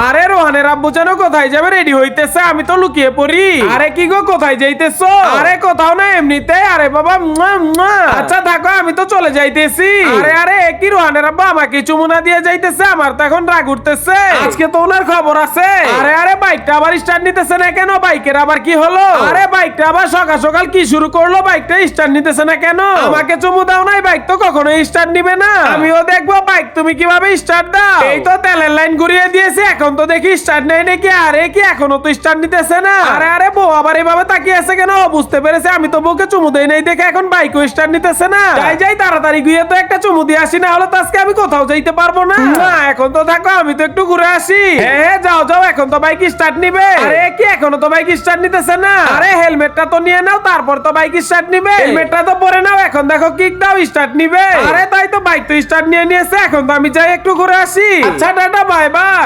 আরে রোহানের আব্বু যেন কোথায় যাবে রেডি হইতেছে, আমি তো লুকিয়ে পড়ি। আরে কি গো কোথায় যাইতেছো? আরে কোথাও না এমনিতে। আরে বাবা আচ্ছা থাকো, আমি তো চলে যাইতেছি। আরে আরে কি রোহানের আব্বু আমাকে চুমুনা দিয়ে যাইতেছে, আমার তো এখন রাগ উঠতেছে। আজকে তো ওনার খবর আছে। আরে আরে বাইকটা আবার স্টার্ট নিতেছে না কেন? বাইকের আবার কি হলো? আরে বাইকটা আবার সকাল সকাল কি শুরু করলো? বাইকটা স্টার্ট নিতেছে না কেন? আমাকে চুমু দাও নাই, বাইক তো কখনোই স্টার্ট নিবে না। আমিও দেখবো বাইক তুমি কিভাবে স্টার্ট দাও। এই তো তেলের লাইন ঘুরিয়ে দিয়েছে, এখন তো দেখি স্টার্ট নেই নাকি। আরে কি এখনো তো স্টার্ট নিতেছে না। আরে আরে বউ আবার এভাবে তাকিয়ে আছে কেন? বুঝতে পেরেছে আমি তো বউকে চুমু দেই নাই দেখে এখন বাইকও স্টার্ট নিতেছে না। যাই যাই তাড়াতাড়ি গিয়ে তো একটা চুমু দিয়ে আসি, না হলে তো আজকে আমি কোথাও যাইতে পারবো না। না এখন তো থাকো, আমি তো একটু ঘুরে আসি। হ্যাঁ যাও যাও, এখন তো বাইক স্টার্ট নিবে। আরে কি এখনো তো বাইক স্টার্ট নিতেছে না। আরে হেলমেটটা তো নিয়ে নাও, তারপর তো বাইক স্টার্ট নিবে। হেলমেটটা তো পরে নাও, এখন দেখো কিক দাও, স্টার্ট নিবে। আরে তাই তো বাইক তো স্টার্ট নিয়ে নিয়েছে, এখন তো আমি যাই একটু ঘুরে আসি। আচ্ছা টাটা, বাই বাই।